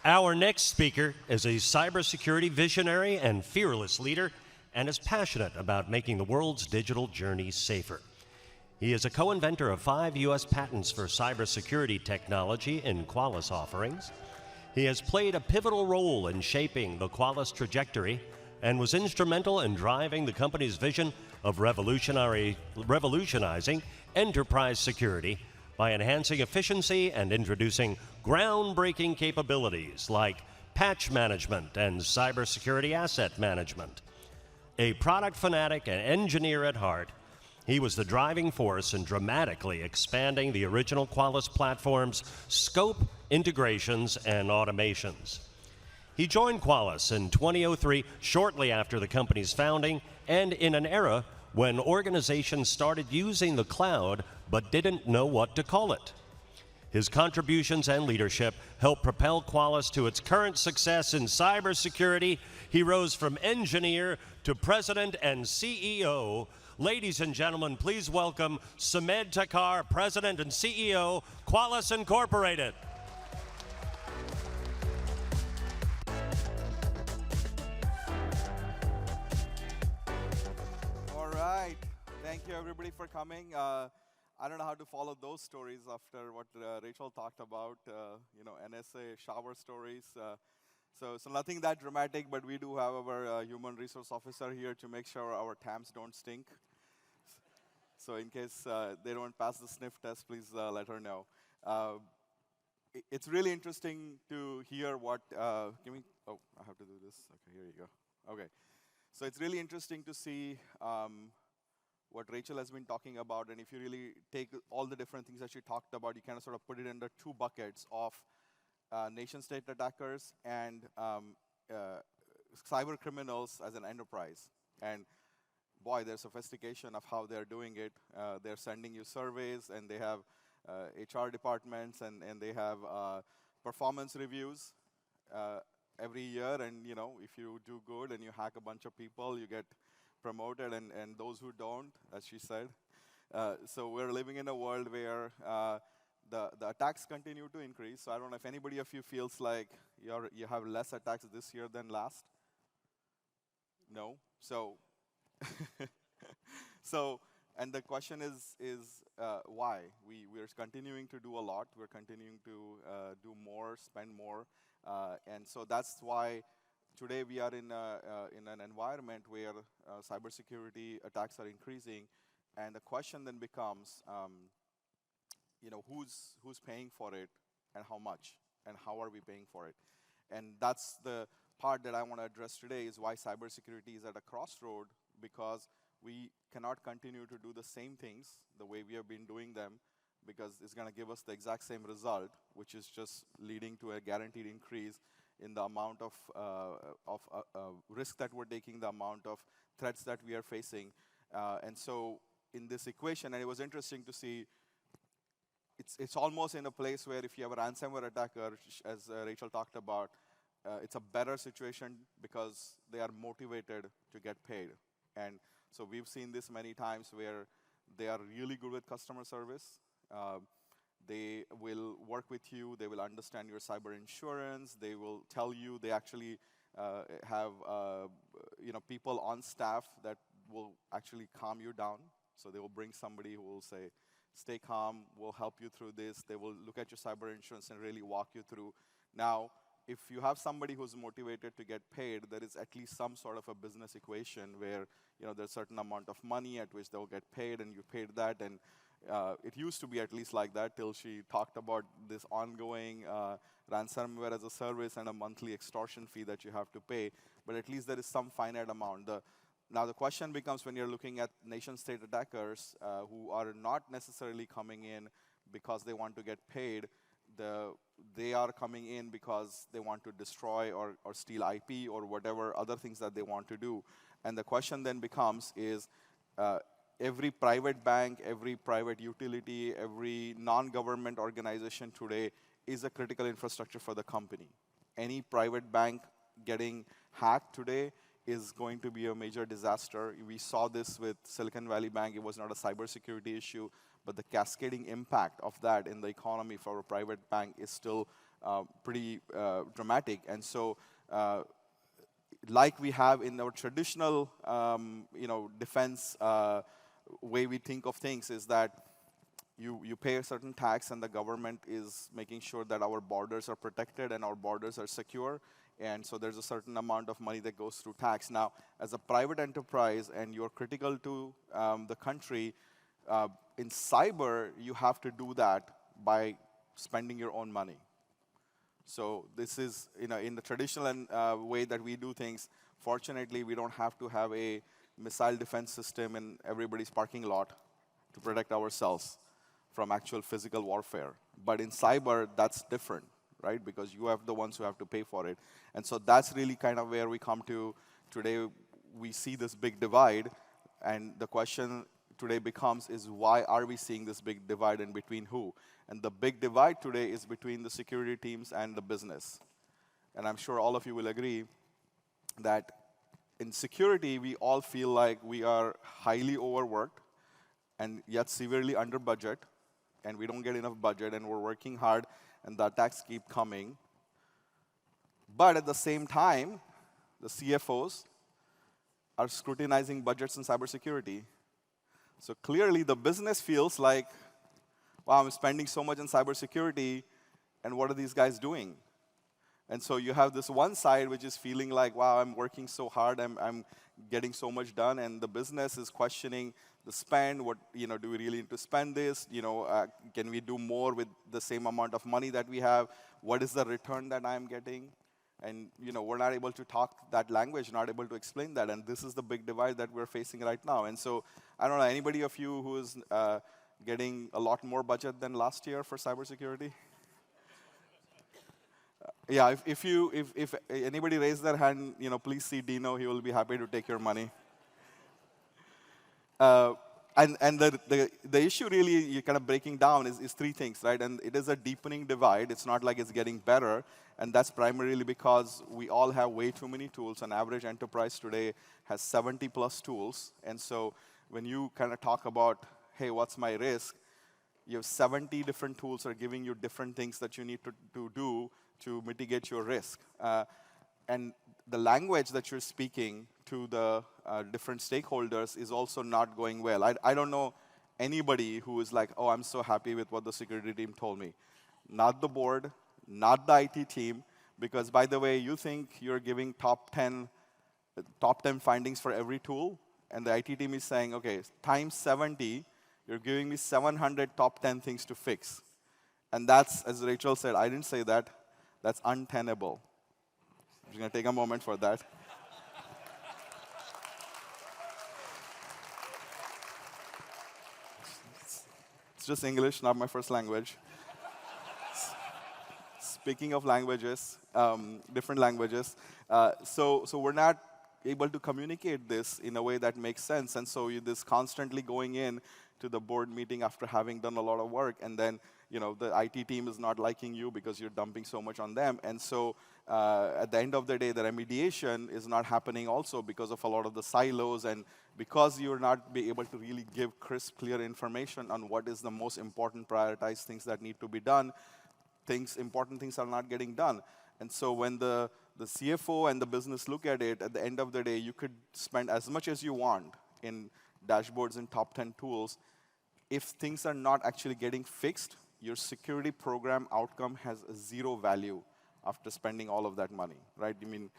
Our next speaker is a cybersecurity visionary and fearless leader, and is passionate about making the world's digital journey safer. He is a co-inventor of 5 U.S. patents for cybersecurity technology in Qualis offerings. He has played a pivotal role in shaping the Qualis trajectory and was instrumental in driving the company's vision of revolutionizing enterprise security by enhancing efficiency and introducing groundbreaking capabilities like patch management and cybersecurity asset management. A product fanatic and engineer at heart, he was the driving force in dramatically expanding the original Qualis platform's scope, integrations, and automations. He joined Qualis in 2003, shortly after the company's founding, and in an era when organizations started using the cloud but didn't know what to call it. His contributions and leadership helped propel Qualis to its current success in cybersecurity. He rose from engineer to president and CEO. Ladies and gentlemen, please welcome Sumedh Thakar, President and CEO, Qualis Incorporated. All right. Thank you, everybody, for coming. I don't know how to follow those stories after what Rachel talked about, NSA shower stories. So nothing that dramatic, but we do have our human resource officer here to make sure our TAMs don't stink. So in case they don't pass the sniff test, please let her know. It's really interesting to hear what, I have to do this. Okay, here you go. Okay. So it's really interesting to see what Rachel has been talking about, and if you really take all the different things that she talked about, you kind of sort of put it under 2 buckets of nation-state attackers and cyber criminals as an enterprise. And boy, their sophistication of how they're doing it. They're sending you surveys, and they have HR departments, and they have performance reviews every year. And if you do good and you hack a bunch of people, you get promoted, and those who don't, as she said. So we're living in a world where the attacks continue to increase. So I don't know if anybody of you feels like you have less attacks this year than last. No? So, and the question is why? We're continuing to do a lot. We're continuing to do more, spend more. And so that's why today we are in an environment where cybersecurity attacks are increasing, and the question then becomes, who's paying for it, and how much, and how are we paying for it? And that's the part that I want to address today, is why cybersecurity is at a crossroad, because we cannot continue to do the same things the way we have been doing them, because it's going to give us the exact same result, which is just leading to a guaranteed increase in the amount of risk that we're taking, the amount of threats that we are facing. And so in this equation, and it was interesting to see, it's almost in a place where if you have a ransomware attacker, as Rachel talked about, it's a better situation because they are motivated to get paid. And so we've seen this many times where they are really good with customer service. They will work with you. They will understand your cyber insurance. They will tell you. They actually have people on staff that will actually calm you down. So they will bring somebody who will say, stay calm, we'll help you through this. They will look at your cyber insurance and really walk you through. Now, if you have somebody who's motivated to get paid, there is at least some sort of a business equation where there's a certain amount of money at which they'll get paid, and you paid that. And it used to be at least like that till she talked about this ongoing ransomware as a service and a monthly extortion fee that you have to pay. But at least there is some finite amount. Now the question becomes, when you're looking at nation-state attackers who are not necessarily coming in because they want to get paid, they are coming in because they want to destroy or steal IP or whatever other things that they want to do. And the question then becomes is, every private bank, every private utility, every non-government organization today is a critical infrastructure for the company. Any private bank getting hacked today is going to be a major disaster. We saw this with Silicon Valley Bank. It was not a cybersecurity issue, but the cascading impact of that in the economy for a private bank is still pretty dramatic. And so like we have in our traditional defense way we think of things is that you pay a certain tax and the government is making sure that our borders are protected and our borders are secure. And so there's a certain amount of money that goes through tax. Now, as a private enterprise and you're critical to the country, in cyber, you have to do that by spending your own money. So this is, in the traditional way that we do things, fortunately, we don't have to have a missile defense system in everybody's parking lot to protect ourselves from actual physical warfare. But in cyber, that's different, right? Because you have the ones who have to pay for it. And so that's really kind of where we come to today. We see this big divide, and the question today becomes is why are we seeing this big divide and between who? And the big divide today is between the security teams and the business. And I'm sure all of you will agree that in security, we all feel like we are highly overworked and yet severely under budget, and we don't get enough budget, and we're working hard, and the attacks keep coming. But at the same time, the CFOs are scrutinizing budgets in cybersecurity. So clearly, the business feels like, wow, I'm spending so much on cybersecurity, and what are these guys doing? And so you have this one side which is feeling like, wow, I'm working so hard, I'm getting so much done, and the business is questioning the spend. What, do we really need to spend this? Can we do more with the same amount of money that we have? What is the return that I'm getting? And we're not able to talk that language, not able to explain that, and this is the big divide that we're facing right now. And so I don't know, anybody of you who is getting a lot more budget than last year for cybersecurity? Yeah, if anybody raise their hand, please see Dino. He will be happy to take your money. And the issue really you're kind of breaking down is three things, right? And it is a deepening divide. It's not like it's getting better. And that's primarily because we all have way too many tools. An average enterprise today has 70+ tools. And so when you kind of talk about, hey, what's my risk? You have 70 different tools that are giving you different things that you need to do to mitigate your risk. And the language that you're speaking to the different stakeholders is also not going well. I don't know anybody who is like, oh, I'm so happy with what the security team told me. Not the board, not the IT team, because by the way, you think you're giving top 10 findings for every tool, and the IT team is saying, okay, times 70, you're giving me 700 top 10 things to fix. And that's, as Rachel said, I didn't say that, that's untenable. I'm just going to take a moment for that. It's just English, not my first language. Speaking of languages, different languages, so we're not able to communicate this in a way that makes sense. And so this constantly going in to the board meeting after having done a lot of work, and then the IT team is not liking you because you're dumping so much on them. And so at the end of the day, the remediation is not happening also because of a lot of the silos, and because you're not be able to really give crisp, clear information on what is the most important prioritized things that need to be done, important things are not getting done. And so when the CFO and the business look at it, at the end of the day, you could spend as much as you want in dashboards and top 10 tools. If things are not actually getting fixed, your security program outcome has zero value after spending all of that money, right? I mean,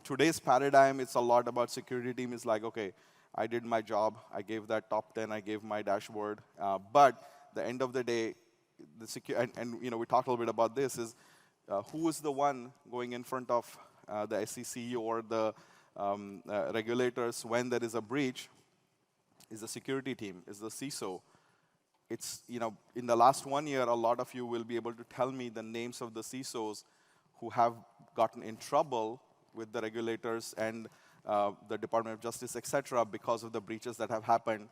today's paradigm, it's a lot about security team is like, okay, I did my job, I gave that top 10, I gave my dashboard, but the end of the day, and we talked a little bit about this, is who is the one going in front of the SEC or the regulators when there is a breach? Is the security team, is the CISO. It's, in the last 1 year, a lot of you will be able to tell me the names of the CISOs who have gotten in trouble with the regulators and the Department of Justice, et cetera, because of the breaches that have happened.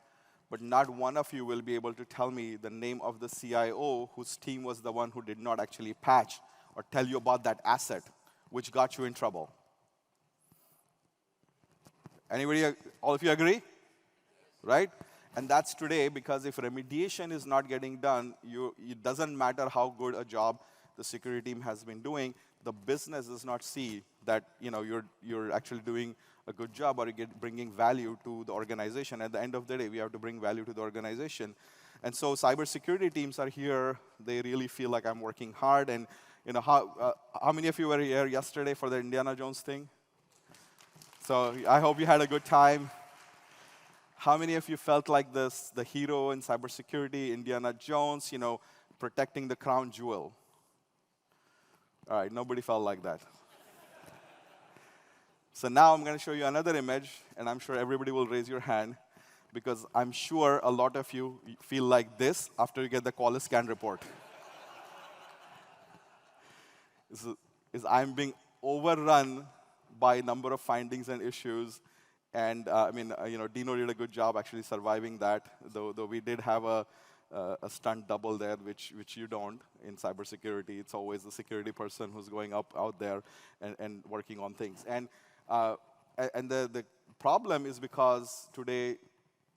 But not one of you will be able to tell me the name of the CIO whose team was the one who did not actually patch or tell you about that asset, which got you in trouble. Anybody, all of you agree? Right? And that's today, because if remediation is not getting done, it doesn't matter how good a job the security team has been doing, the business does not see that you're actually doing a good job or bringing value to the organization. At the end of the day, we have to bring value to the organization. And so cybersecurity teams are here. They really feel like I'm working hard. And how many of you were here yesterday for the Indiana Jones thing? So I hope you had a good time. How many of you felt like this, the hero in cybersecurity, Indiana Jones, protecting the crown jewel? All right, nobody felt like that. So now I'm going to show you another image, and I'm sure everybody will raise your hand, because I'm sure a lot of you feel like this after you get the Qualys scan report. I'm being overrun by a number of findings and issues. And Dino did a good job actually surviving that, though we did have a stunt double there, which you don't in cybersecurity. It's always the security person who's going out there and working on things. And the problem is because today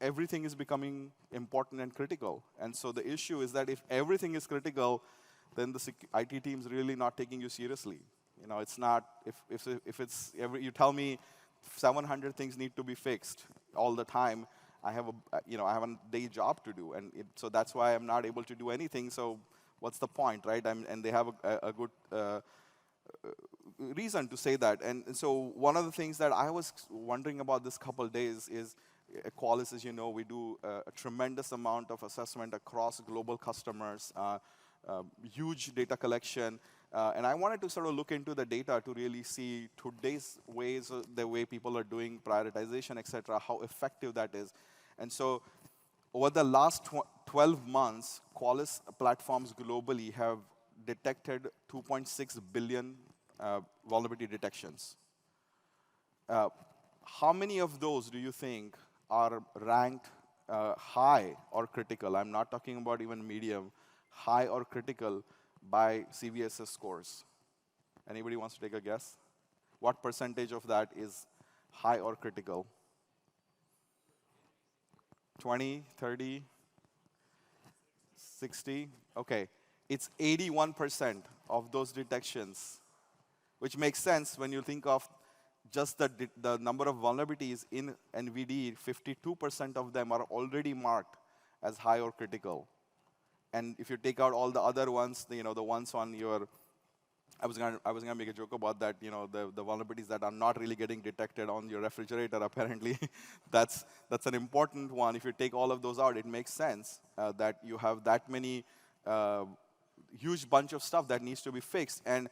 everything is becoming important and critical. And so the issue is that if everything is critical, then the IT team's really not taking you seriously. It's not, if it's you tell me 700 things need to be fixed all the time, I have a day job to do, and so that's why I'm not able to do anything. So what's the point, right? And they have a good reason to say that. And so one of the things that I was wondering about this couple days is, Qualys, as you know, we do a tremendous amount of assessment across global customers, huge data collection. And I wanted to sort of look into the data to really see today's ways, the way people are doing prioritization, et cetera, how effective that is. And so over the last 12 months, Qualys platforms globally have detected 2.6 billion vulnerability detections. How many of those do you think are ranked high or critical? I'm not talking about even medium, high or critical by CVSS scores. Anybody wants to take a guess? What percentage of that is high or critical? 20, 30, 60? Okay. It's 81% of those detections, which makes sense when you think of just the number of vulnerabilities in NVD. 52% of them are already marked as high or critical. And if you take out all the other ones, the ones on your, I was gonna make a joke about that, the vulnerabilities that are not really getting detected on your refrigerator, apparently. that's an important one. If you take all of those out, it makes sense that you have that many huge bunch of stuff that needs to be fixed. And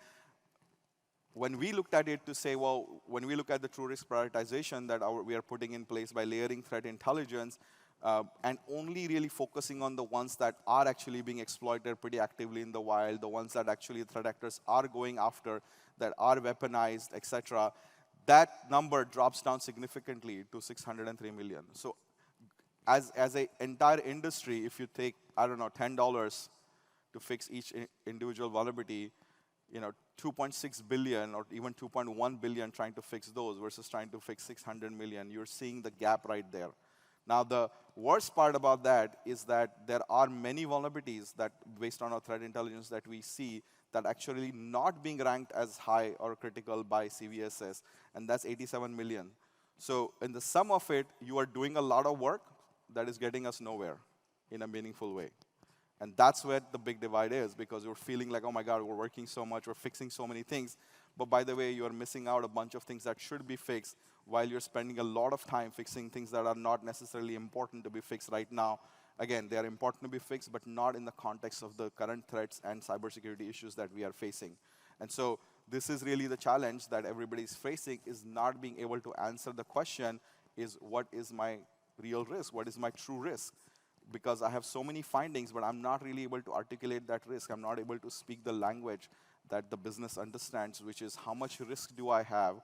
when we looked at it to say, well, when we look at the true risk prioritization that we are putting in place by layering threat intelligence, and only really focusing on the ones that are actually being exploited pretty actively in the wild, the ones that actually threat actors are going after, that are weaponized, et cetera, that number drops down significantly to 603 million. So as an entire industry, if you take, I don't know, $10 to fix each individual vulnerability, 2.6 billion or even 2.1 billion trying to fix those versus trying to fix 600 million, you're seeing the gap right there. Now, the worst part about that is that there are many vulnerabilities that, based on our threat intelligence, that we see that actually not being ranked as high or critical by CVSS, and that's 87 million. So in the sum of it, you are doing a lot of work that is getting us nowhere in a meaningful way. And that's where the big divide is, because you're feeling like, oh my God, we're working so much, we're fixing so many things. But by the way, you're missing out a bunch of things that should be fixed while you're spending a lot of time fixing things that are not necessarily important to be fixed right now. Again, they are important to be fixed, but not in the context of the current threats and cybersecurity issues that we are facing. And so this is really the challenge that everybody's facing, is not being able to answer the question, is what is my real risk? What is my true risk? Because I have so many findings, but I'm not really able to articulate that risk. I'm not able to speak the language that the business understands, which is how much risk do I have,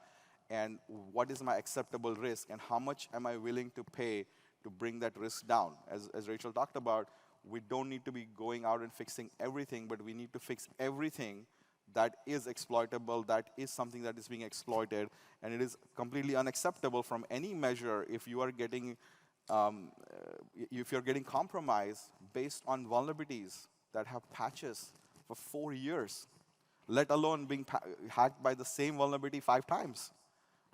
and what is my acceptable risk, and how much am I willing to pay to bring that risk down. As Rachel talked about, we don't need to be going out and fixing everything, but we need to fix everything that is exploitable, that is something that is being exploited, and it is completely unacceptable from any measure if you are getting if you're getting compromised based on vulnerabilities that have patches for 4 years, let alone being hacked by the same vulnerability 5 times.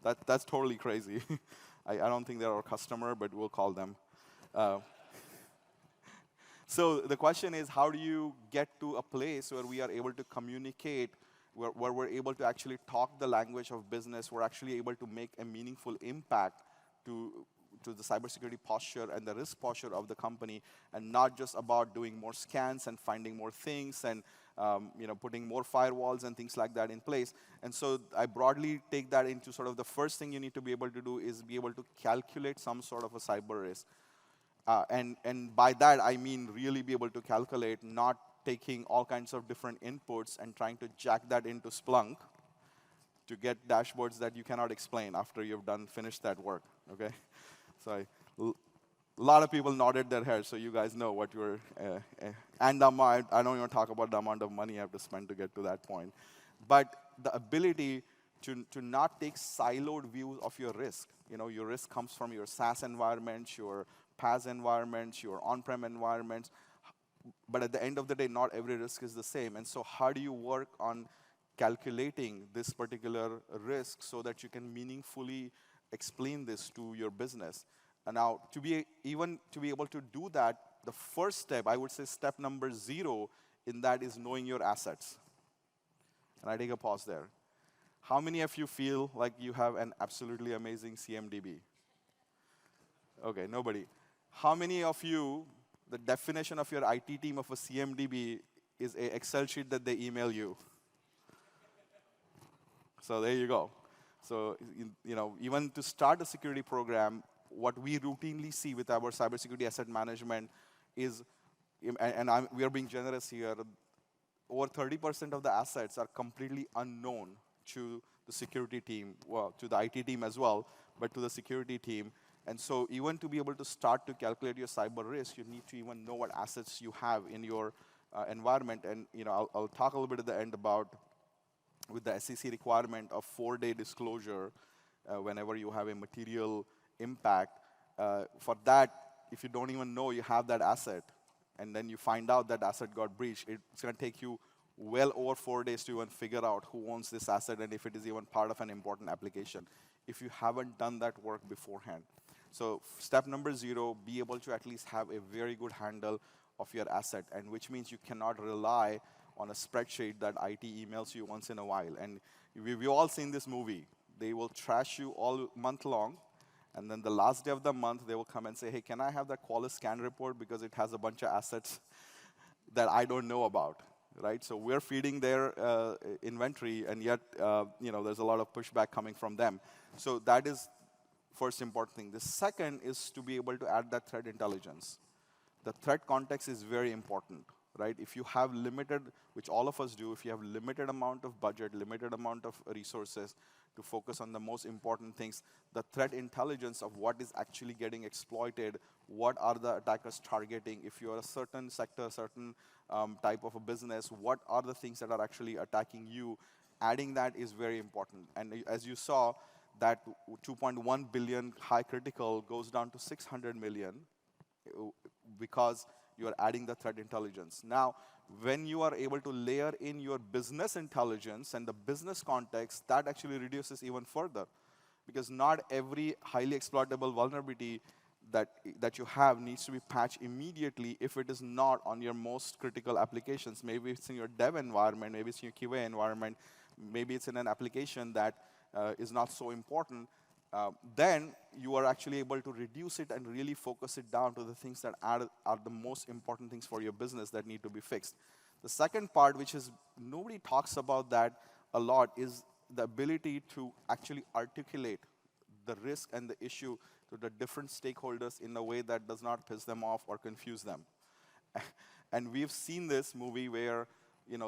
That's totally crazy. I don't think they're our customer, but we'll call them. So the question is, how do you get to a place where we are able to communicate, where we're able to actually talk the language of business, we're actually able to make a meaningful impact to the cybersecurity posture and the risk posture of the company, and not just about doing more scans and finding more things and putting more firewalls and things like that in place. And so I broadly take that into sort of the first thing you need to be able to do is be able to calculate some sort of a cyber risk. And by that, I mean really be able to calculate, not taking all kinds of different inputs and trying to jack that into Splunk to get dashboards that you cannot explain after you've finished that work, okay? So a lot of people nodded their heads, so you guys know what you're, and I don't even talk about the amount of money you have to spend to get to that point. But the ability to not take siloed views of your risk. Your risk comes from your SaaS environments, your PaaS environments, your on-prem environments. But at the end of the day, not every risk is the same. And so how do you work on calculating this particular risk so that you can meaningfully explain this to your business? And now, to be able to do that, the first step, I would say step number 0 in that is knowing your assets. And I take a pause there. How many of you feel like you have an absolutely amazing CMDB? Okay, nobody. How many of you, the definition of your IT team of a CMDB is an Excel sheet that they email you? So there you go. So even to start a security program, what we routinely see with our cybersecurity asset management is, and we are being generous here, over 30% of the assets are completely unknown to the security team, well, to the IT team as well, but to the security team. And so even to be able to start to calculate your cyber risk, you need to even know what assets you have in your environment. And I'll talk a little bit at the end about with the SEC requirement of 4-day disclosure whenever you have a material impact. For that, if you don't even know you have that asset, and then you find out that asset got breached, it's going to take you well over 4 days to even figure out who owns this asset and if it is even part of an important application, if you haven't done that work beforehand. So step number 0, be able to at least have a very good handle of your asset, and which means you cannot rely on a spreadsheet that IT emails you once in a while. And we've all seen this movie. They will trash you all month long, and then the last day of the month, they will come and say, hey, can I have that Qualys scan report because it has a bunch of assets that I don't know about, right? So we're feeding their inventory, and yet there's a lot of pushback coming from them. So that is first important thing. The second is to be able to add that threat intelligence. The threat context is very important, right? If you have limited, which all of us do, if you have limited amount of budget, limited amount of resources to focus on the most important things, the threat intelligence of what is actually getting exploited, what are the attackers targeting, if you're a certain sector, certain type of a business, what are the things that are actually attacking you, adding that is very important. And as you saw, that 2.1 billion high critical goes down to 600 million because you are adding the threat intelligence. Now, when you are able to layer in your business intelligence and the business context, that actually reduces even further. Because not every highly exploitable vulnerability that you have needs to be patched immediately if it is not on your most critical applications. Maybe it's in your dev environment, maybe it's in your QA environment, maybe it's in an application that is not so important. Then you are actually able to reduce it and really focus it down to the things that are the most important things for your business that need to be fixed. The second part, which is nobody talks about that a lot, is the ability to actually articulate the risk and the issue to the different stakeholders in a way that does not piss them off or confuse them. And we've seen this movie where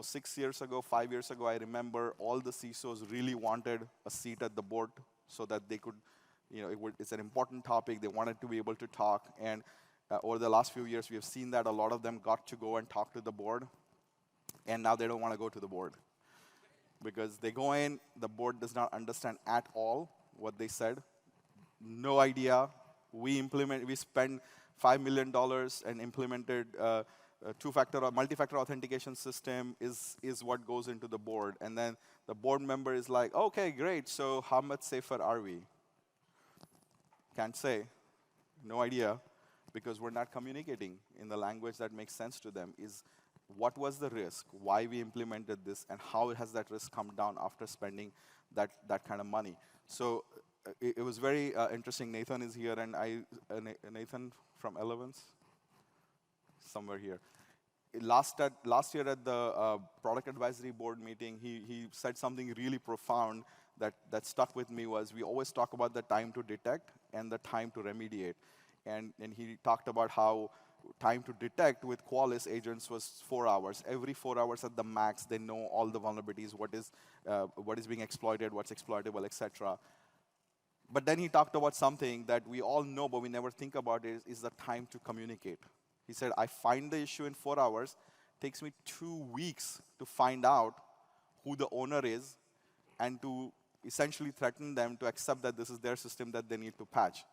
6 years ago, 5 years ago, I remember all the CISOs really wanted a seat at the board so that they could, it's an important topic. They wanted to be able to talk. And over the last few years, we have seen that a lot of them got to go and talk to the board. And now they don't want to go to the board. Because they go in, the board does not understand at all what they said. No idea We spent $5 million and implemented two-factor or multi-factor authentication system is what goes into the board. And then the board member is like, okay, great, so how much safer are we? Can't say, no idea, because we're not communicating in the language that makes sense to them. Is what was the risk, why we implemented this, and how has that risk come down after spending that kind of money? So it was very interesting. Nathan is here, and Nathan from Elevance, somewhere here. Last year at the product advisory board meeting, he said something really profound that stuck with me. Was we always talk about the time to detect and the time to remediate. And he talked about how time to detect with Qualys agents was 4 hours. Every 4 hours at the max, they know all the vulnerabilities, what is being exploited, what's exploitable, etc. But then he talked about something that we all know, but we never think about is the time to communicate. He said, I find the issue in 4 hours. Takes me 2 weeks to find out who the owner is and to essentially threaten them to accept that this is their system that they need to patch.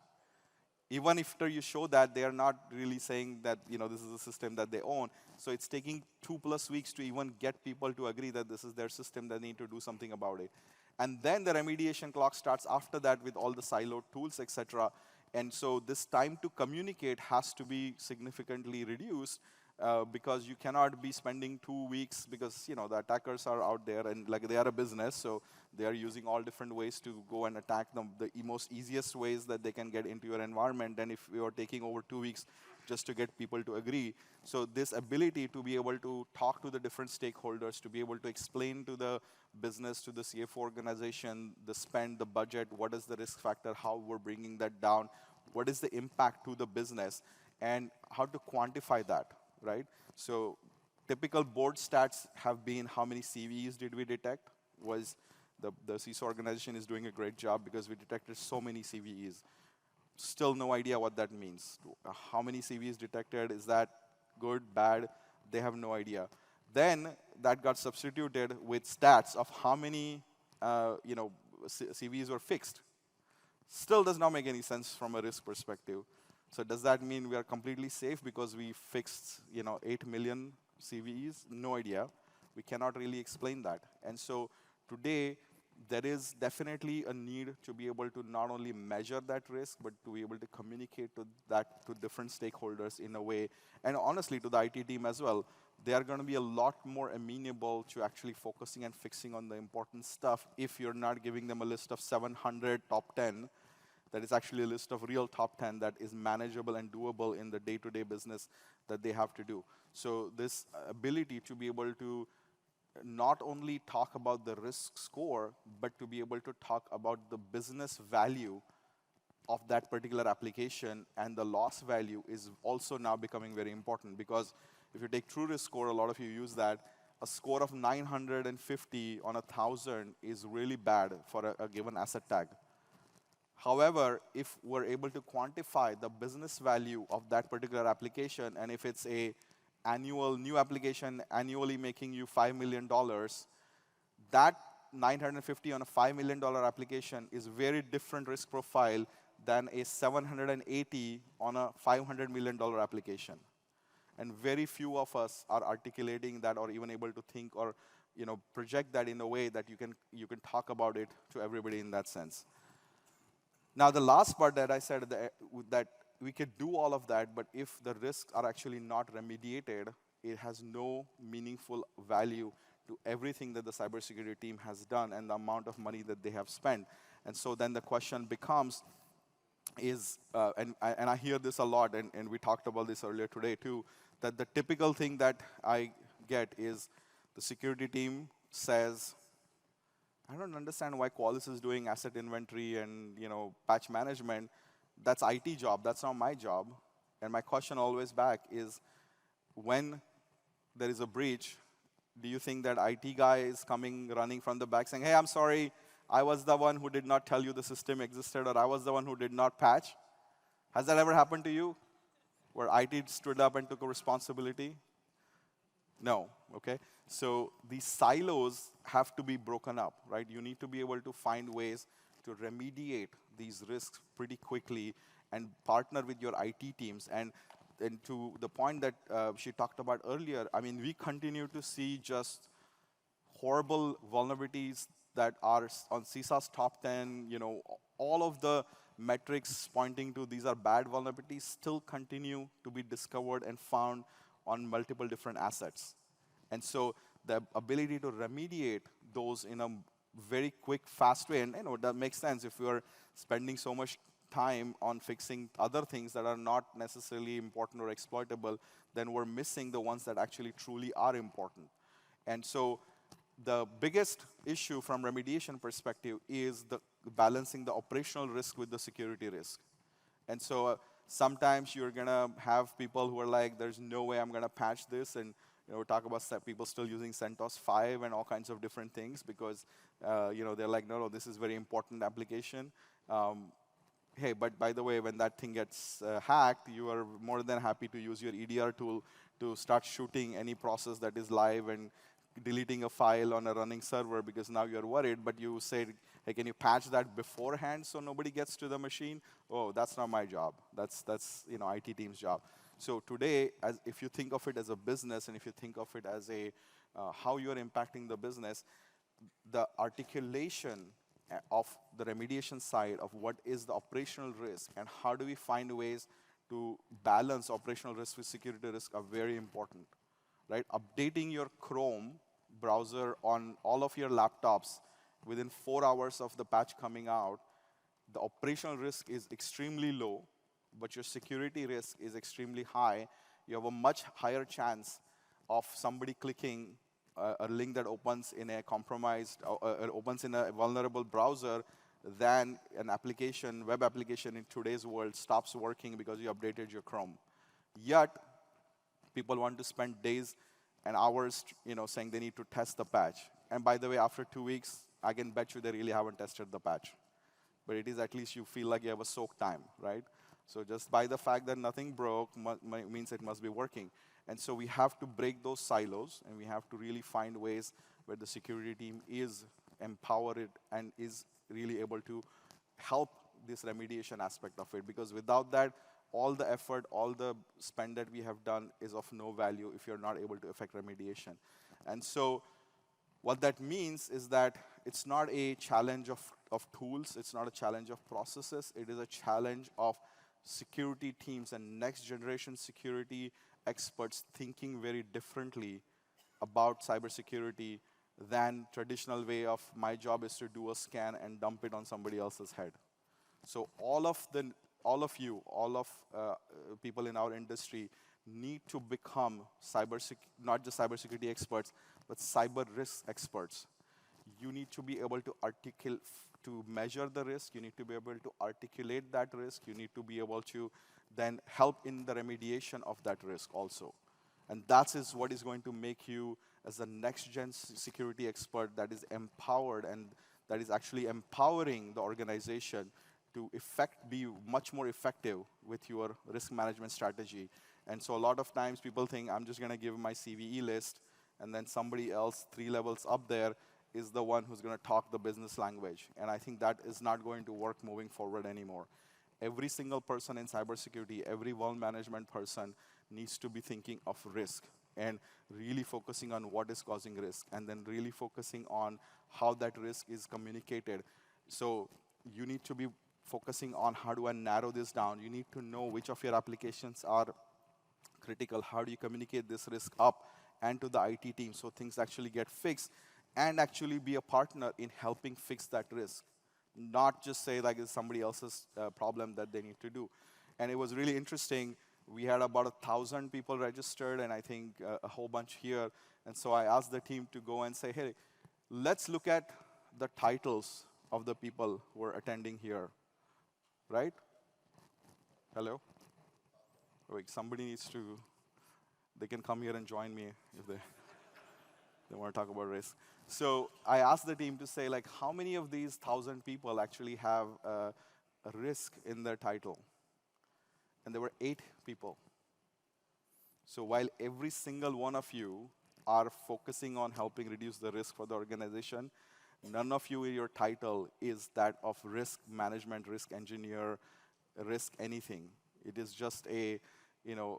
Even after you show that, they are not really saying that this is a system that they own. So it's taking 2+ weeks to even get people to agree that this is their system, they need to do something about it. And then the remediation clock starts after that with all the siloed tools, etc. And so this time to communicate has to be significantly reduced because you cannot be spending 2 weeks because the attackers are out there and they are a business, so they are using all different ways to go and attack them. The most easiest ways that they can get into your environment, and if you are taking over 2 weeks just to get people to agree. So this ability to be able to talk to the different stakeholders, to be able to explain to the business, to the CFO organization, the spend, the budget, what is the risk factor, how we're bringing that down, what is the impact to the business, and how to quantify that, right? So typical board stats have been how many CVEs did we detect? Was the CISO organization is doing a great job because we detected so many CVEs. Still no idea what that means. How many CVEs detected? Is that good, bad? They have no idea. Then that got substituted with stats of how many CVEs were fixed. Still does not make any sense from a risk perspective. So does that mean we are completely safe because we fixed 8 million CVEs? No idea. We cannot really explain that. And so today, there is definitely a need to be able to not only measure that risk, but to be able to communicate to different stakeholders in a way, and honestly to the IT team as well. They are going to be a lot more amenable to actually focusing and fixing on the important stuff if you're not giving them a list of 700 top 10. That is actually a list of real top 10 that is manageable and doable in the day-to-day business that they have to do. So this ability to be able to not only talk about the risk score, but to be able to talk about the business value of that particular application and the loss value is also now becoming very important. Because if you take true risk score, a lot of you use that, a score of 950 on 1,000 is really bad for a given asset tag. However, if we're able to quantify the business value of that particular application, and if it's a annual new application annually making you $5 million, that 950 on a $5 million application is very different risk profile than a 780 on a $500 million application. And very few of us are articulating that or even able to think or project that in a way that you can talk about it to everybody in that sense. Now, the last part that I said that we could do all of that, but if the risks are actually not remediated, it has no meaningful value to everything that the cybersecurity team has done and the amount of money that they have spent. And so then the question becomes, and I hear this a lot, and we talked about this earlier today too, that the typical thing that I get is the security team says, I don't understand why Qualys is doing asset inventory and patch management. That's IT job. That's not my job. And my question always back is, when there is a breach, do you think that IT guy is coming running from the back saying, hey, I'm sorry, I was the one who did not tell you the system existed, or I was the one who did not patch? Has that ever happened to you, where IT stood up and took a responsibility? No, okay? So these silos have to be broken up, right? You need to be able to find ways to remediate these risks pretty quickly and partner with your IT teams. And to the point that she talked about earlier, I mean, we continue to see just horrible vulnerabilities that are on CISA's top 10, all of the metrics pointing to these are bad vulnerabilities still continue to be discovered and found on multiple different assets. And so the ability to remediate those in a very quick, fast way, and that makes sense if you're spending so much time on fixing other things that are not necessarily important or exploitable, then we're missing the ones that actually truly are important. And so the biggest issue from remediation perspective is the balancing the operational risk with the security risk. And so sometimes you're going to have people who are like, there's no way I'm going to patch this. And we talk about people still using CentOS 5 and all kinds of different things because they're like, no, this is very important application. Hey, but by the way, when that thing gets hacked, you are more than happy to use your EDR tool to start shooting any process that is live and deleting a file on a running server because now you're worried, but you say, hey, can you patch that beforehand so nobody gets to the machine? Oh, that's not my job. That's IT team's job. So today, if you think of it as a business and if you think of it as how you're impacting the business, the articulation of the remediation side of what is the operational risk and how do we find ways to balance operational risk with security risk are very important. Right? Updating your Chrome browser on all of your laptops within 4 hours of the patch coming out, the operational risk is extremely low, but your security risk is extremely high. You have a much higher chance of somebody clicking a link that opens in a compromised, opens in a vulnerable browser than an application, web application in today's world stops working because you updated your Chrome. Yet, people want to spend days and hours, saying they need to test the patch. And by the way, after 2 weeks, I can bet you they really haven't tested the patch. But it is at least you feel like you have a soak time, right? So just by the fact that nothing broke means it must be working. And so we have to break those silos, and we have to really find ways where the security team is empowered and is really able to help this remediation aspect of it. Because without that, all the effort, all the spend that we have done is of no value if you're not able to effect remediation. And so what that means is that it's not a challenge of tools, it's not a challenge of processes, it is a challenge of security teams and next generation security experts thinking very differently about cybersecurity than traditional way of my job is to do a scan and dump it on somebody else's head. So all of people in our industry need to become not just cybersecurity experts, but cyber risk experts. You need to be able to measure the risk. You need to be able to articulate that risk. You need to be able to then help in the remediation of that risk also. And that is what is going to make you as a next-gen security expert that is empowered and that is actually empowering the organization to be much more effective with your risk management strategy. And so a lot of times people think, I'm just going to give my CVE list, and then somebody else 3 levels up there is the one who's going to talk the business language. And I think that is not going to work moving forward anymore. Every single person in cybersecurity, every vuln management person needs to be thinking of risk and really focusing on what is causing risk, and then really focusing on how that risk is communicated. So you need to be focusing on how do I narrow this down. You need to know which of your applications are critical. How do you communicate this risk up and to the IT team so things actually get fixed, and actually be a partner in helping fix that risk. Not just say like it's somebody else's problem that they need to do. And it was really interesting. We had about 1,000 people registered, and I think a whole bunch here. And so I asked the team to go and say, hey, let's look at the titles of the people who are attending here. Right? Hello? Wait, somebody needs to, they can come here and join me if they want to talk about risk. So I asked the team to say, like, how many of these 1,000 people actually have a risk in their title? And there were 8 people. So while every single one of you are focusing on helping reduce the risk for the organization, none of you in your title is that of risk management, risk engineer, risk anything. It is just a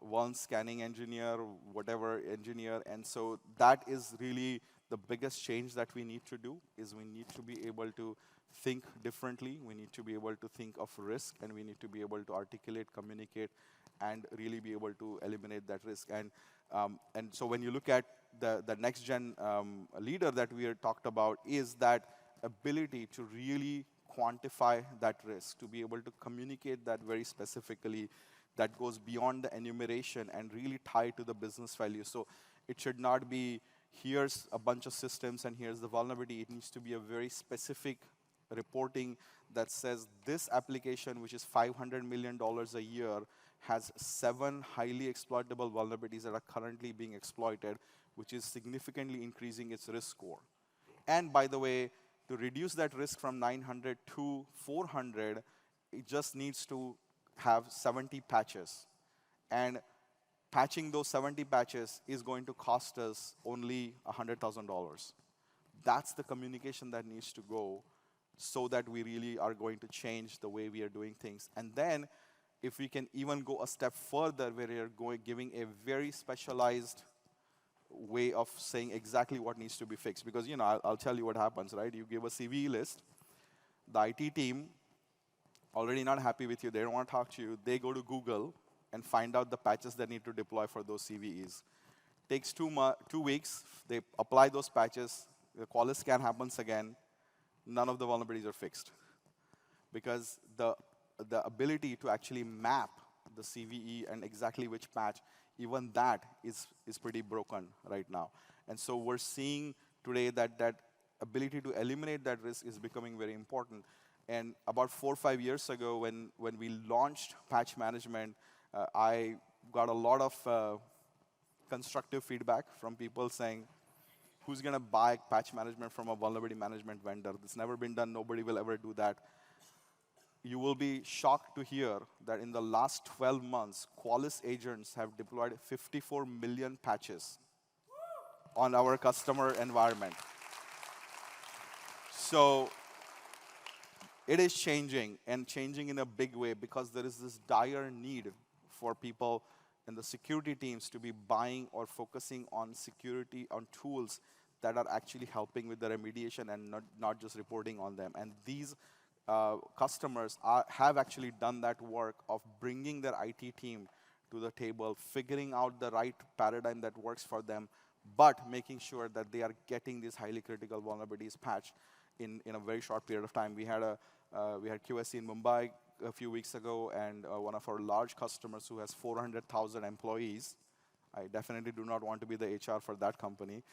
one scanning engineer, whatever engineer, and so that is really the biggest change that we need to do, is we need to be able to think differently, we need to be able to think of risk, and we need to be able to articulate, communicate, and really be able to eliminate that risk. And so when you look at the next gen leader that we had talked about, is that ability to really quantify that risk, to be able to communicate that very specifically, that goes beyond the enumeration and really tie to the business value. So it should not be, here's a bunch of systems and here's the vulnerability. It needs to be a very specific reporting that says this application, which is $500 million a year, has 7 highly exploitable vulnerabilities that are currently being exploited, which is significantly increasing its risk score. And by the way, to reduce that risk from 900 to 400, it just needs to have 70 patches. And patching those 70 patches is going to cost us only $100,000. That's the communication that needs to go, so that we really are going to change the way we are doing things. And then, if we can even go a step further, where we are giving a very specialized way of saying exactly what needs to be fixed. Because I'll tell you what happens, right? You give a CVE list, the IT team, already not happy with you, they don't want to talk to you, they go to Google and find out the patches they need to deploy for those CVEs. Takes 2 weeks, they apply those patches, the Qualys scan happens again, none of the vulnerabilities are fixed. Because the ability to actually map the CVE and exactly which patch, even that is pretty broken right now. And so we're seeing today that ability to eliminate that risk is becoming very important. And about 4 or 5 years ago, when we launched patch management, I got a lot of constructive feedback from people saying, who's going to buy patch management from a vulnerability management vendor? It's never been done. Nobody will ever do that. You will be shocked to hear that in the last 12 months, Qualys agents have deployed 54 million patches on our customer environment. So it is changing, and changing in a big way, because there is this dire need for people in the security teams to be buying or focusing on security, on tools that are actually helping with the remediation and not just reporting on them. And these customers have actually done that work of bringing their IT team to the table, figuring out the right paradigm that works for them, but making sure that they are getting these highly critical vulnerabilities patched in a very short period of time. We had QSC in Mumbai a few weeks ago, and one of our large customers who has 400,000 employees. I definitely do not want to be the HR for that company.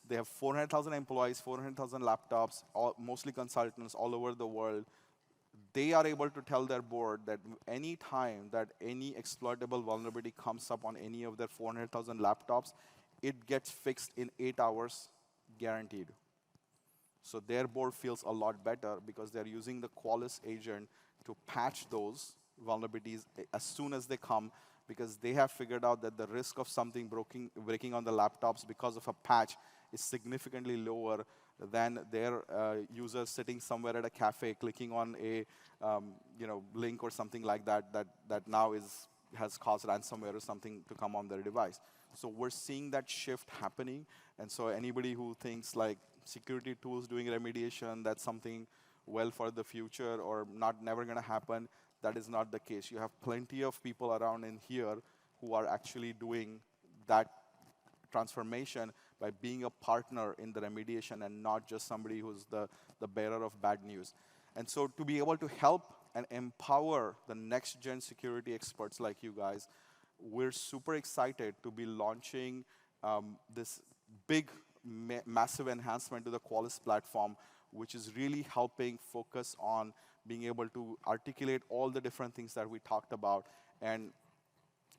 They have 400,000 employees, 400,000 laptops, mostly consultants all over the world. They are able to tell their board that any time that any exploitable vulnerability comes up on any of their 400,000 laptops, it gets fixed in 8 hours, guaranteed. So their board feels a lot better because they're using the Qualys agent to patch those vulnerabilities as soon as they come, because they have figured out that the risk of something breaking on the laptops because of a patch is significantly lower than their users sitting somewhere at a cafe clicking on a link or something like that now has caused ransomware or something to come on their device. So we're seeing that shift happening. And so anybody who thinks like security tools doing remediation, that's something well for the future or never going to happen, that is not the case. You have plenty of people around in here who are actually doing that transformation by being a partner in the remediation and not just somebody who's the bearer of bad news. And so to be able to help and empower the next-gen security experts like you guys, we're super excited to be launching this big, massive enhancement to the Qualys platform, which is really helping focus on being able to articulate all the different things that we talked about. And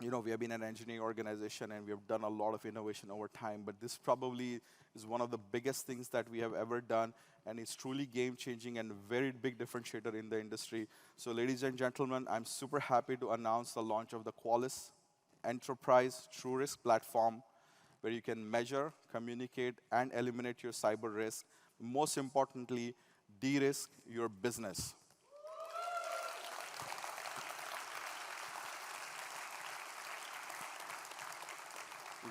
we have been an engineering organization, and we have done a lot of innovation over time, but this probably is one of the biggest things that we have ever done, and it's truly game-changing and a very big differentiator in the industry. So ladies and gentlemen, I'm super happy to announce the launch of the Qualys Enterprise TrueRisk platform, where you can measure, communicate, and eliminate your cyber risk. Most importantly, de-risk your business.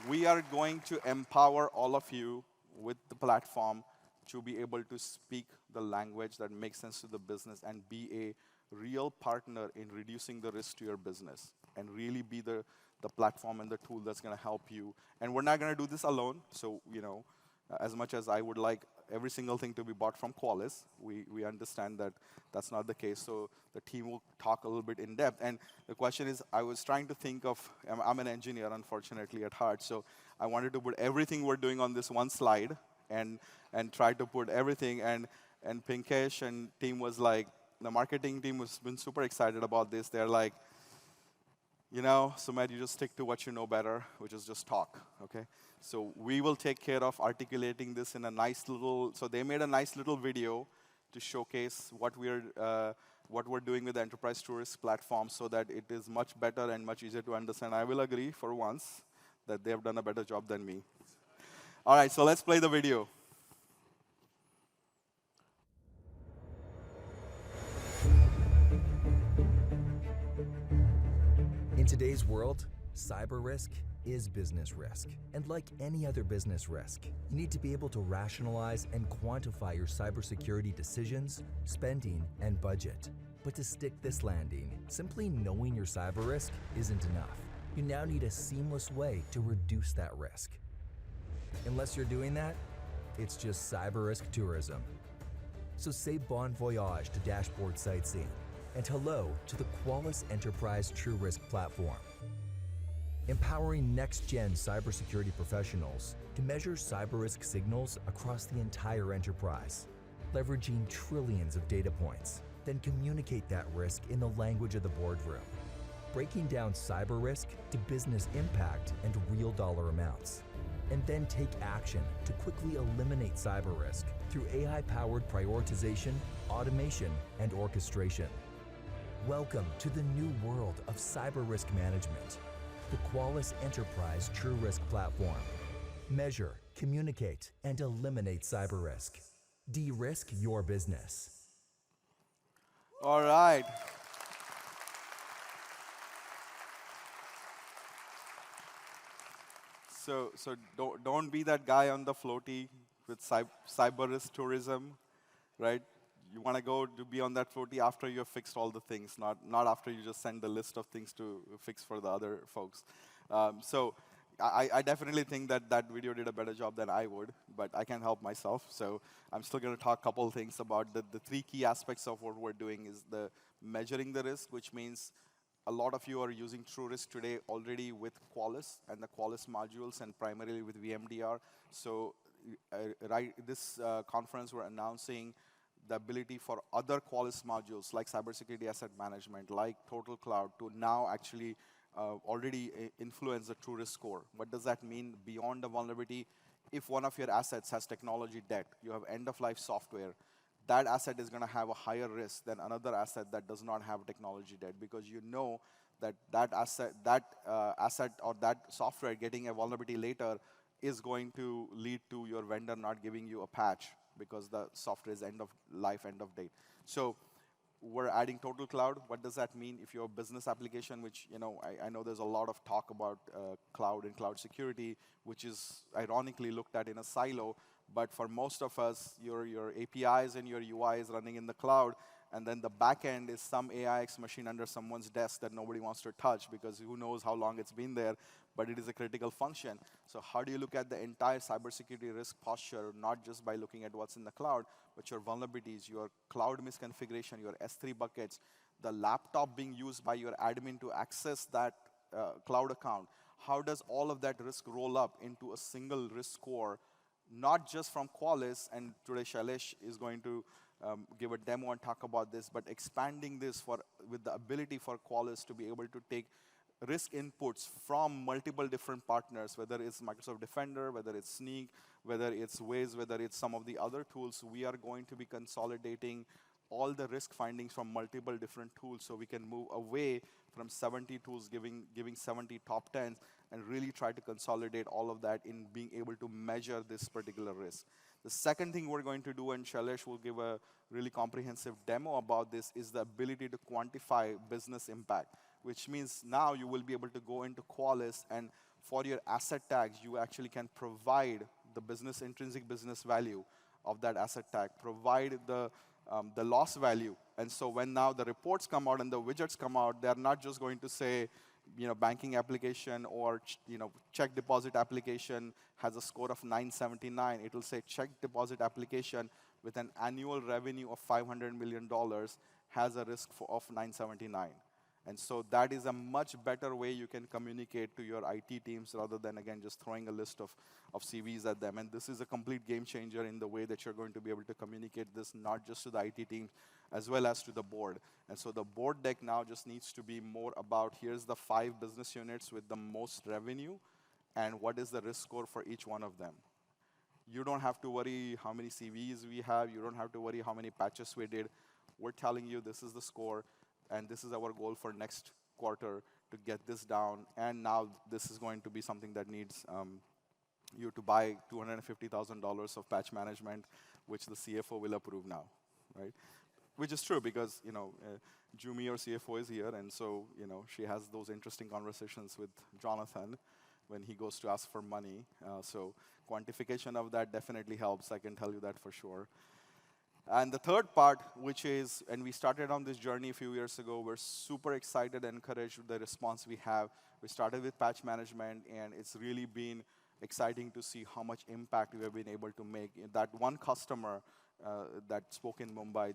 we are going to empower all of you with the platform to be able to speak the language that makes sense to the business and be a real partner in reducing the risk to your business and really be the platform and the tool that's going to help you. And we're not going to do this alone. So, as much as I would like every single thing to be bought from Qualys, we understand that that's not the case. So the team will talk a little bit in depth. And the question is, I was trying to think of, I'm an engineer, unfortunately, at heart. So I wanted to put everything we're doing on this one slide and try to put everything. And Pinkesh and team was like, the marketing team has been super excited about this. They're like, Sumedh, you just stick to what you know better, which is just talk, okay? So we will take care of articulating this in a nice little, so they made a nice little video to showcase what we're doing with the Enterprise TruRisk platform so that it is much better and much easier to understand. I will agree for once that they have done a better job than me. All right, so let's play the video. In today's world, cyber risk is business risk. And like any other business risk, you need to be able to rationalize and quantify your cybersecurity decisions, spending, and budget. But to stick this landing, simply knowing your cyber risk isn't enough. You now need a seamless way to reduce that risk. Unless you're doing that, it's just cyber risk tourism. So say bon voyage to dashboard sightseeing, and hello to the Qualys Enterprise TruRisk platform, empowering next-gen cybersecurity professionals to measure cyber risk signals across the entire enterprise, leveraging trillions of data points, then communicate that risk in the language of the boardroom, breaking down cyber risk to business impact and real dollar amounts, and then take action to quickly eliminate cyber risk through AI-powered prioritization, automation, and orchestration. Welcome to the new world of cyber risk management, the Qualys Enterprise TruRisk platform. Measure, communicate, and eliminate cyber risk. De-risk your business. All right. So don't be that guy on the floaty with cyber risk tourism, right? You want to go to be on that floaty after you've fixed all the things, not after you just send the list of things to fix for the other folks. So I definitely think that video did a better job than I would, but I can't help myself. So I'm still going to talk a couple of things about the three key aspects of what we're doing is the measuring the risk, which means a lot of you are using TruRisk today already with Qualys and the Qualys modules and primarily with VMDR. So this conference we're announcing the ability for other Qualys modules like Cybersecurity Asset Management, like Total Cloud, to now actually already influence the TruRisk score. What does that mean beyond the vulnerability? If one of your assets has technology debt, you have end-of-life software, that asset is going to have a higher risk than another asset that does not have technology debt because you know that asset or that software getting a vulnerability later is going to lead to your vendor not giving you a patch because the software is end of life, end of date. So we're adding Total Cloud. What does that mean if you're a business application, which, I know there's a lot of talk about cloud and cloud security, which is ironically looked at in a silo. But for most of us, your APIs and your UI is running in the cloud, and then the back end is some AIX machine under someone's desk that nobody wants to touch because who knows how long it's been there, but it is a critical function. So how do you look at the entire cybersecurity risk posture, not just by looking at what's in the cloud, but your vulnerabilities, your cloud misconfiguration, your S3 buckets, the laptop being used by your admin to access that cloud account? How does all of that risk roll up into a single risk score, not just from Qualys, and today Shailesh is going to give a demo and talk about this, but expanding this with the ability for Qualys to be able to take risk inputs from multiple different partners, whether it's Microsoft Defender, whether it's Sneak, whether it's Wiz, whether it's some of the other tools. We are going to be consolidating all the risk findings from multiple different tools so we can move away from 70 tools giving 70 top 10s and really try to consolidate all of that in being able to measure this particular risk. The second thing we're going to do, and Shailesh will give a really comprehensive demo about this, is the ability to quantify business impact, which means now you will be able to go into Qualys and for your asset tags, you actually can provide the business intrinsic business value of that asset tag, provide the loss value. And so when now the reports come out and the widgets come out, they're not just going to say, banking application or check deposit application has a score of 979. It will say check deposit application with an annual revenue of $500 million has a risk of 979. And so that is a much better way you can communicate to your IT teams rather than, again, just throwing a list of CVs at them. And this is a complete game changer in the way that you're going to be able to communicate this, not just to the IT teams, as well as to the board. And so the board deck now just needs to be more about, here's the 5 business units with the most revenue, and what is the risk score for each one of them. You don't have to worry how many CVs we have. You don't have to worry how many patches we did. We're telling you this is the score, and this is our goal for next quarter to get this down. And now this is going to be something that needs you to buy $250,000 of patch management, which the CFO will approve now, right? Which is true because, Jumi, our CFO, is here, and so, she has those interesting conversations with Jonathan when he goes to ask for money. So quantification of that definitely helps, I can tell you that for sure. And the third part, which is, and we started on this journey a few years ago, we're super excited and encouraged with the response we have. We started with patch management, and it's really been exciting to see how much impact we have been able to make. That one customer that spoke in Mumbai,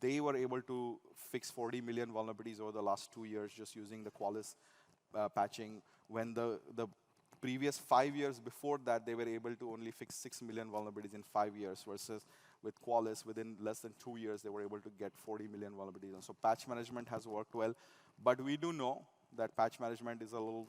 they were able to fix 40 million vulnerabilities over the last 2 years just using the Qualys patching, when the previous 5 years before that, they were able to only fix 6 million vulnerabilities in 5 years, versus with Qualys, within less than 2 years, they were able to get 40 million vulnerabilities. And so patch management has worked well. But we do know that patch management is a little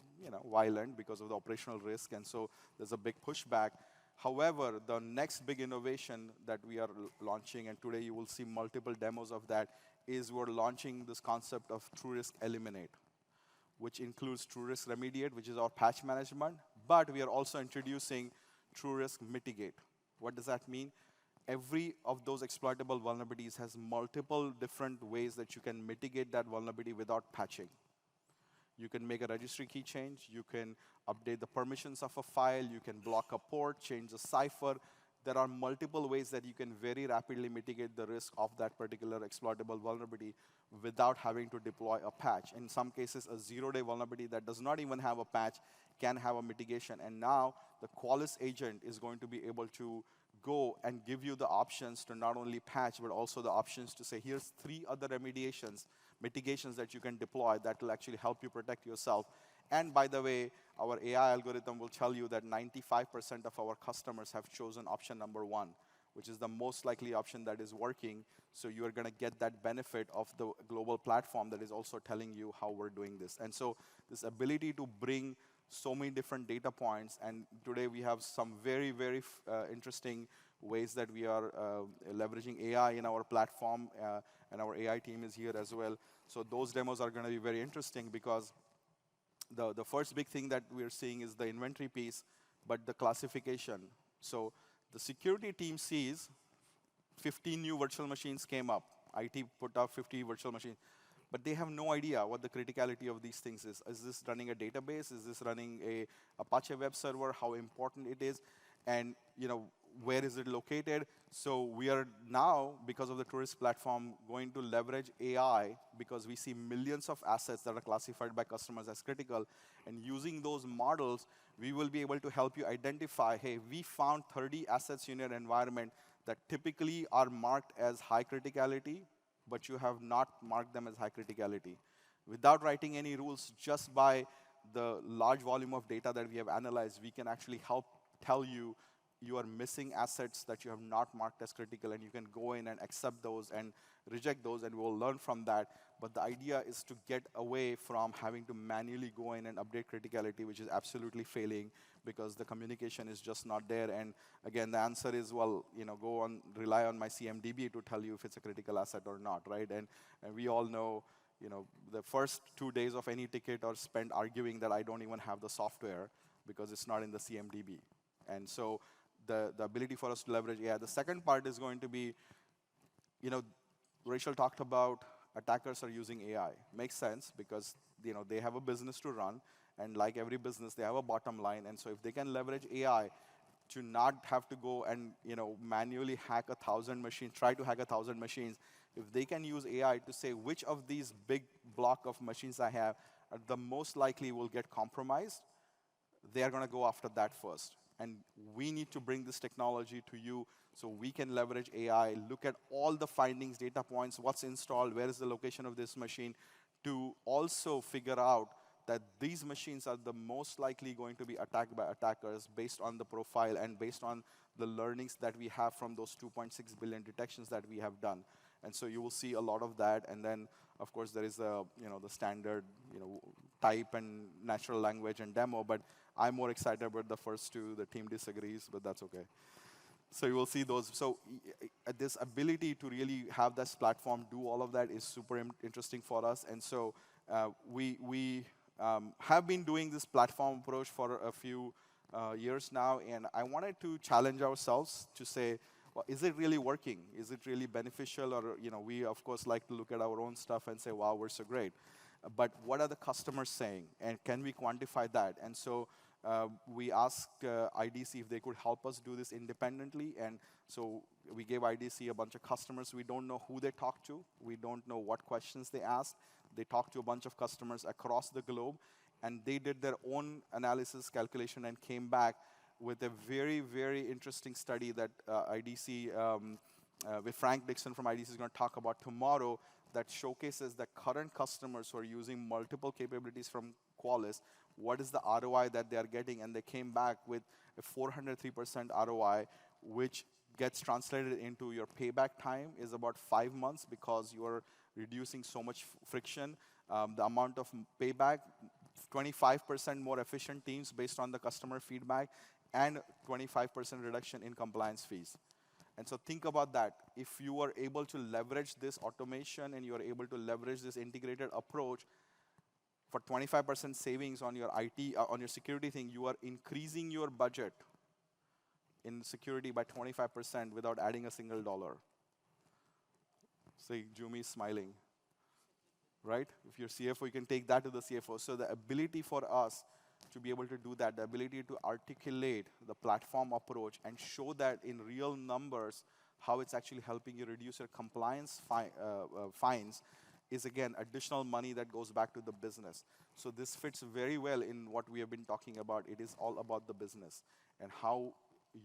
violent because of the operational risk, and so there's a big pushback. However, the next big innovation that we are launching, and today you will see multiple demos of that, is we're launching this concept of True Risk Eliminate, which includes True Risk Remediate, which is our patch management, but we are also introducing True Risk Mitigate. What does that mean? Every of those exploitable vulnerabilities has multiple different ways that you can mitigate that vulnerability without patching. You can make a registry key change, you can update the permissions of a file, you can block a port, change the cipher. There are multiple ways that you can very rapidly mitigate the risk of that particular exploitable vulnerability without having to deploy a patch. In some cases, a zero-day vulnerability that does not even have a patch can have a mitigation. And now the Qualys agent is going to be able to go and give you the options to not only patch, but also the options to say, here's 3 other mitigations that you can deploy that will actually help you protect yourself. And by the way, our AI algorithm will tell you that 95% of our customers have chosen option number 1, which is the most likely option that is working. So you are going to get that benefit of the global platform that is also telling you how we're doing this. And so this ability to bring so many different data points, and today we have some very, very interesting ways that we are leveraging AI in our platform, and our AI team is here as well. So those demos are going to be very interesting because the first big thing that we're seeing is the inventory piece, but the classification. So the security team sees 15 new virtual machines came up. IT put up 50 virtual machines. But they have no idea what the criticality of these things is. Is this running a database? Is this running a Apache web server? How important it is? And where is it located? So we are now, because of the True Risk platform, going to leverage AI because we see millions of assets that are classified by customers as critical. And using those models, we will be able to help you identify, hey, we found 30 assets in your environment that typically are marked as high criticality, but you have not marked them as high criticality. Without writing any rules, just by the large volume of data that we have analyzed, we can actually help tell you you are missing assets that you have not marked as critical, and you can go in and accept those and reject those, and we'll learn from that. But the idea is to get away from having to manually go in and update criticality, which is absolutely failing because the communication is just not there. And again, the answer is, well, rely on my CMDB to tell you if it's a critical asset or not, right? And we all know, the first 2 days of any ticket are spent arguing that I don't even have the software because it's not in the CMDB. And so the ability for us to leverage AI. The second part is going to be, Rachel talked about attackers are using AI. Makes sense because they have a business to run, And like every business, they have a bottom line. And so if they can leverage AI to not have to go and manually hack 1,000 machines, try to hack 1,000 machines, if they can use AI to say which of these big block of machines I have are the most likely will get compromised, they are going to go after that first. And we need to bring this technology to you so we can leverage AI, look at all the findings, data points, what's installed, where is the location of this machine, to also figure out that these machines are the most likely going to be attacked by attackers based on the profile and based on the learnings that we have from those 2.6 billion detections that we have done. And so you will see a lot of that. And then, of course, there is the standard type and natural language and demo. But I'm more excited about the first two. The team disagrees, but that's OK. So you will see those. So this ability to really have this platform do all of that is super interesting for us. And so we have been doing this platform approach for a few years now. And I wanted to challenge ourselves to say, well, is it really working? Is it really beneficial? Or we, of course, like to look at our own stuff and say, wow, we're so great. But what are the customers saying? And can we quantify that? And so we asked IDC if they could help us do this independently. And so we gave IDC a bunch of customers. We don't know who they talked to. We don't know what questions they asked. They talked to a bunch of customers across the globe. And they did their own analysis, calculation, and came back with a very, very interesting study that IDC, with Frank Dixon from IDC is going to talk about tomorrow, that showcases that current customers who are using multiple capabilities from Qualys, what is the ROI that they are getting? And they came back with a 403% ROI, which gets translated into your payback time is about 5 months because you are reducing so much friction. The amount of payback, 25% more efficient teams based on the customer feedback, and 25% reduction in compliance fees. And so think about that. If you are able to leverage this automation and you are able to leverage this integrated approach for 25% savings on your IT, on your security thing, you are increasing your budget in security by 25% without adding a single dollar. See, Jumi is smiling, right? If you're CFO, you can take that to the CFO. So the ability for us to be able to do that, the ability to articulate the platform approach and show that in real numbers how it's actually helping you reduce your compliance fines is, again, additional money that goes back to the business. So this fits very well in what we have been talking about. It is all about the business and how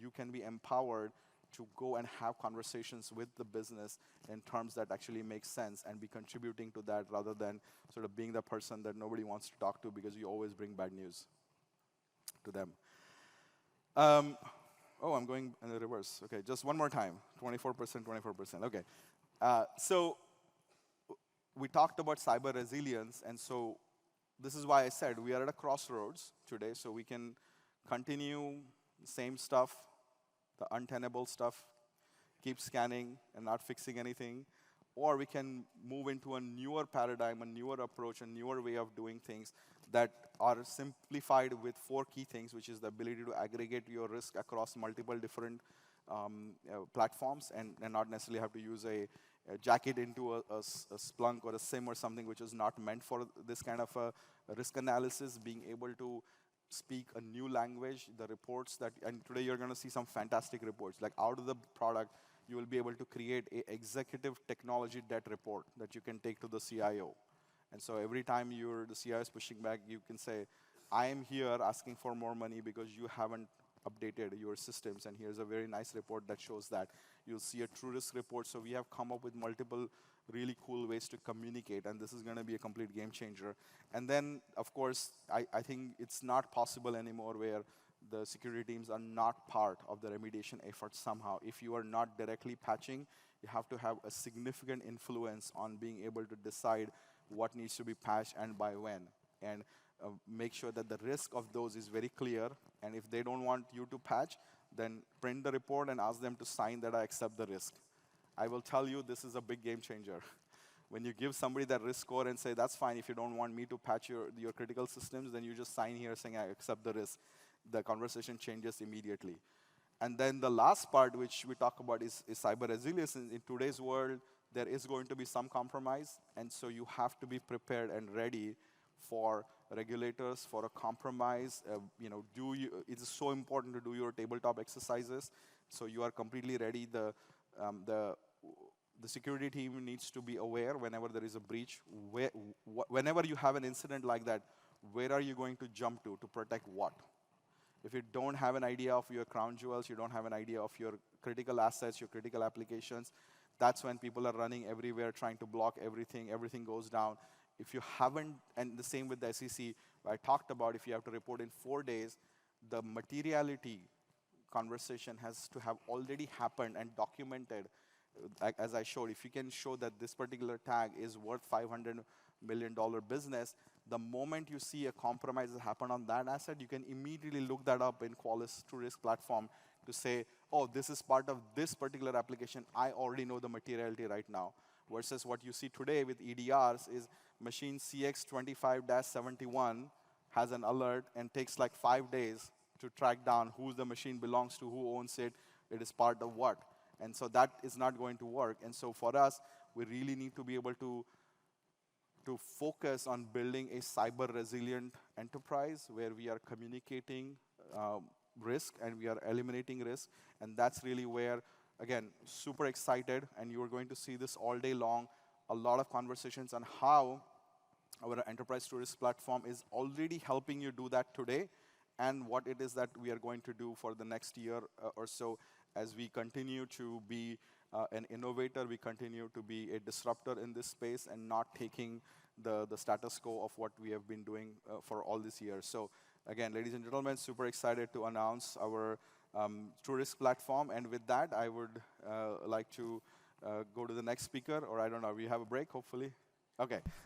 you can be empowered to go and have conversations with the business in terms that actually make sense and be contributing to that rather than sort of being the person that nobody wants to talk to because you always bring bad news to them. Oh, I'm going in the reverse. OK, just one more time. 24%, 24%. OK. So we talked about cyber resilience. And so this is why I said we are at a crossroads today. So we can continue the same stuff, the untenable stuff, keep scanning and not fixing anything. Or we can move into a newer paradigm, a newer approach, a newer way of doing things that are simplified with 4 key things, which is the ability to aggregate your risk across multiple different platforms and not necessarily have to use a jacket into a Splunk or a SIM or something which is not meant for this kind of a risk analysis, being able to speak a new language, the reports that, and today you're going to see some fantastic reports. Like out of the product, you will be able to create an executive technology debt report that you can take to the CIO. And so every time the CIO is pushing back, you can say, I am here asking for more money because you haven't updated your systems. And here's a very nice report that shows that. You'll see a true risk report. So we have come up with multiple really cool ways to communicate. And this is going to be a complete game changer. And then, of course, I think it's not possible anymore where the security teams are not part of the remediation effort somehow. If you are not directly patching, you have to have a significant influence on being able to decide what needs to be patched and by when. And make sure that the risk of those is very clear. And if they don't want you to patch, then print the report and ask them to sign that I accept the risk. I will tell you, this is a big game changer. When you give somebody that risk score and say, that's fine, if you don't want me to patch your critical systems, then you just sign here saying I accept the risk. The conversation changes immediately. And then the last part, which we talk about, is cyber resilience. In today's world, there is going to be some compromise. And so you have to be prepared and ready for regulators, for a compromise. It's so important to do your tabletop exercises, so you are completely ready. The security team needs to be aware whenever there is a breach. Whenever you have an incident like that, where are you going to jump to protect what? If you don't have an idea of your crown jewels, you don't have an idea of your critical assets, your critical applications, that's when people are running everywhere trying to block everything. Everything goes down. If you haven't, and the same with the SEC, I talked about if you have to report in 4 days, the materiality conversation has to have already happened and documented. As I showed, if you can show that this particular tag is worth $500 million business, the moment you see a compromise that happened on that asset, you can immediately look that up in Qualys TrueRisk platform to say, oh, this is part of this particular application. I already know the materiality right now. Versus what you see today with EDRs is machine CX25-71 has an alert and takes like 5 days to track down who the machine belongs to, who owns it, it is part of what. And so that is not going to work. And so for us, we really need to be able to focus on building a cyber resilient enterprise where we are communicating risk and we are eliminating risk. And that's really where, again, super excited, and you are going to see this all day long, a lot of conversations on how our enterprise TrueRisk platform is already helping you do that today, and what it is that we are going to do for the next year or so as we continue to be an innovator, we continue to be a disruptor in this space and not taking the status quo of what we have been doing for all these years. So again, ladies and gentlemen, super excited to announce our TrueRisk platform. And with that, I would like to go to the next speaker, or I don't know, we have a break, hopefully? Okay,